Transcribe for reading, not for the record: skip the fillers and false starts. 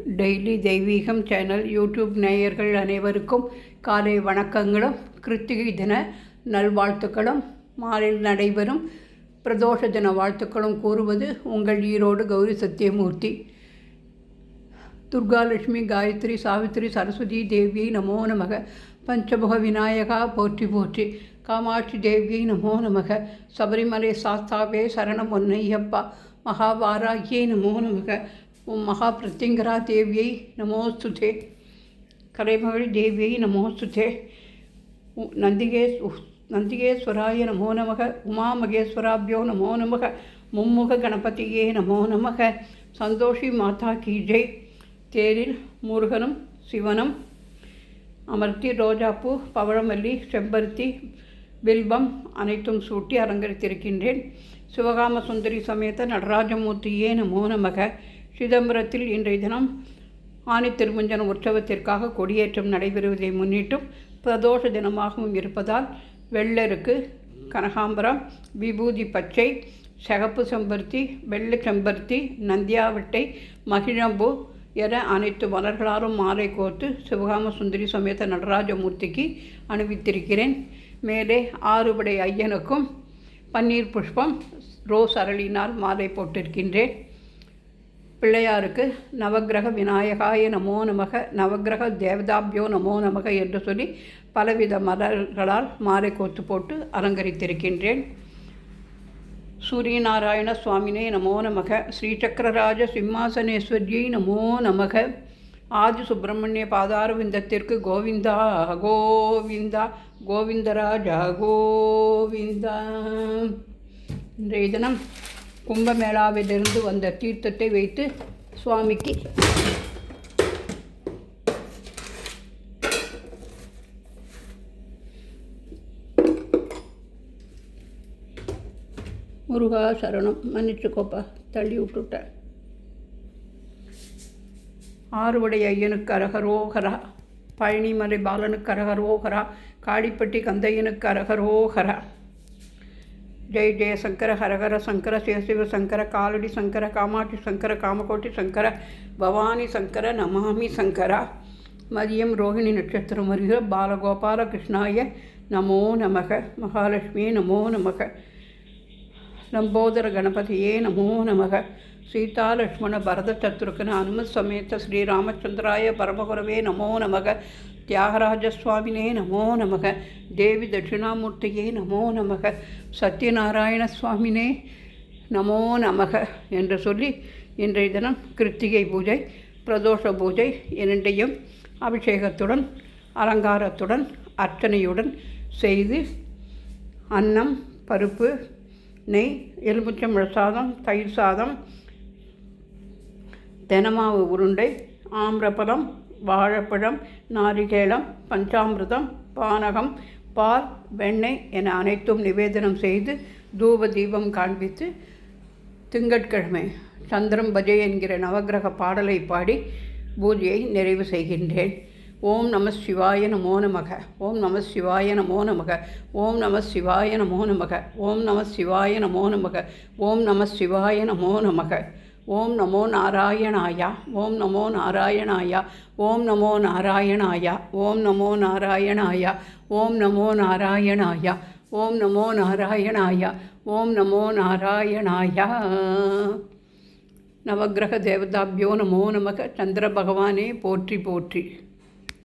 Daily தெய்வீகம் channel YouTube நேயர்கள் அனைவருக்கும் காலை வணக்கங்களும் கிருத்திகை தின நல்வாழ்த்துக்களும் மாலையில் நடைபெறும் பிரதோஷ தின வாழ்த்துக்களும் கூறுவது உங்கள் ஈரோடு கௌரி சத்தியமூர்த்தி. துர்காலட்சுமி, காயத்ரி, சாவித்ரி, சரஸ்வதி தேவியை நமோ நமக. பஞ்சமுக விநாயகா போற்றி போற்றி. காமாட்சி தேவியை நமோ நமக. சபரிமலை சாஸ்தாவே சரணம் பொன்னையப்பா. மகாவாராகியை நமோ நமக. மகா பிரத்யங்கரா தேவியை நமோஸ்துதே. கலைமகள் தேவியை நமோஸ்துதே. நந்திகேஸ்வராய நமோ நமக. உமா மகேஸ்வராபியோ நமோ நமக. மும்முக கணபதியே நமோ நமக. சந்தோஷி மாதா கி ஜெய். தேரில் முருகனும் சிவனும் அமர்த்தி ரோஜாப்பூ, பவழமல்லி, செம்பருத்தி, பில்பம் அனைத்தும் சூட்டி அலங்கரித்திருக்கின்றேன். சிவகாம சுந்தரி சமேத நடராஜமூர்த்தியே நமோ நமக. சிதம்பரத்தில் இன்றைய தினம் ஆனி திருமஞ்சன உற்சவத்திற்காக கொடியேற்றம் நடைபெறுவதை முன்னிட்டும் பிரதோஷ தினமாகவும் இருப்பதால் வெள்ளருக்கு, கனகாம்பரம், விபூதி பச்சை, சிகப்பு செம்பருத்தி, வெள்ளை செம்பருத்தி, நந்தியாவட்டை, மகிழம்பூ என அனைத்து மலர்களாலும் மாலை கோர்த்து சிவகாம சுந்தரி சமேத நடராஜமூர்த்திக்கு அணிவித்திருக்கிறேன். மேலே ஆறுபடை ஐயனுக்கும் பன்னீர் புஷ்பம், ரோஸ் அரளினால் மாலை போட்டிருக்கின்றேன். பிள்ளையாருக்கு நவக்கிரக விநாயகாய நமோ நமக, நவக்கிரக தேவதாபியோ நமோ நமக என்று சொல்லி பலவித மலர்களால் மாலை கோத்து போட்டு அலங்கரித்திருக்கின்றேன். சூரியநாராயண சுவாமினே நமோ நமக. ஸ்ரீசக்கரராஜ சிம்மாசனேஸ்வரியை நமோ நமக. ஆதி சுப்பிரமணிய பாதாரவிந்தத்திற்கு கோவிந்தா கோவிந்தா, கோவிந்தராஜா கோவிந்தா. இன்றைய தினம் கும்பமேளாவிலிருந்து வந்த தீர்த்தத்தை வைத்து சுவாமிக்கு முருகா சரணம், மன்னிச்சுக்கோப்பா, தள்ளி விட்டுட்டேன். ஆறுபடை ஐயனுக்கு அரகரோகரா, பழனிமலை பாலனுக்கு அரகரோகரா, காடிப்பட்டி கந்தையனுக்கு அரகரோகரா. ஜெய் ஜெயசங்கர, ஹரஹர சங்கர, சிவசிவ சங்கர, காலடி சங்கர, காமாட்சி சங்கர, காமகோட்டி சங்கர, பவானி சங்கர, நமாமி சங்கரா. மதியம் ரோகிணி நட்சத்திரம் வருகிற பாலகோபால கிருஷ்ணாய நமோ நமக. மகாலட்சுமியே நமோ நமக. லம்போதர கணபதியே நமோ நமக. சீதா லக்ஷ்மண பரத சத்ருகன அனுமத் சமேத ஸ்ரீராமச்சந்திராய பரமகுரவே நமோ நமக. தியாகராஜசுவாமினே நமோ நமக. தேவி தட்சிணாமூர்த்தியே நமோ நமக. சத்யநாராயண சுவாமினே நமோ நமக என்று சொல்லி இன்றைய தினம் கிருத்திகை பூஜை, பிரதோஷ பூஜை இரண்டையும் அபிஷேகத்துடன் அலங்காரத்துடன் அர்ச்சனையுடன் செய்து அன்னம், பருப்பு, நெய், எலுமிச்சம்பழ சாதம், தயிர் சாதம், தெனமாவு உருண்டை, ஆம்ரபழம், வாழைப்பழம், நாரிகேளம், பஞ்சாமிர்தம், பானகம், பால், வெண்ணெய் என அனைத்தும் நிவேதனம் செய்து தூப தீபம் காண்பித்து திங்கட்கிழமை சந்திரம் பஜை என்கிற நவக்கிரக பாடலை பாடி பூஜையை நிறைவு செய்கின்றேன். ஓம் நம சிவாய நமோ நமக. ஓம் நம சிவாய நமோ நமக. ஓம் நம சிவாய நமோ நமக. ஓம் நம சிவாய நமோ நமக. ஓம் நம சிவாய நமோ நமக. ஓம் நமோ நாராயணாய. ஓம் நமோ நாராயணாய. ஓம் நமோ நாராயணாய. ஓம் நமோ நாராயணாய. ஓம் நமோ நாராயணாய. ஓம் நமோ நாராயணாய. ஓம் நமோ நாராயணாய. நவக்கிரக தேவதாபியோ நமோ நமக. சந்திர பகவானே போற்றி போற்றி.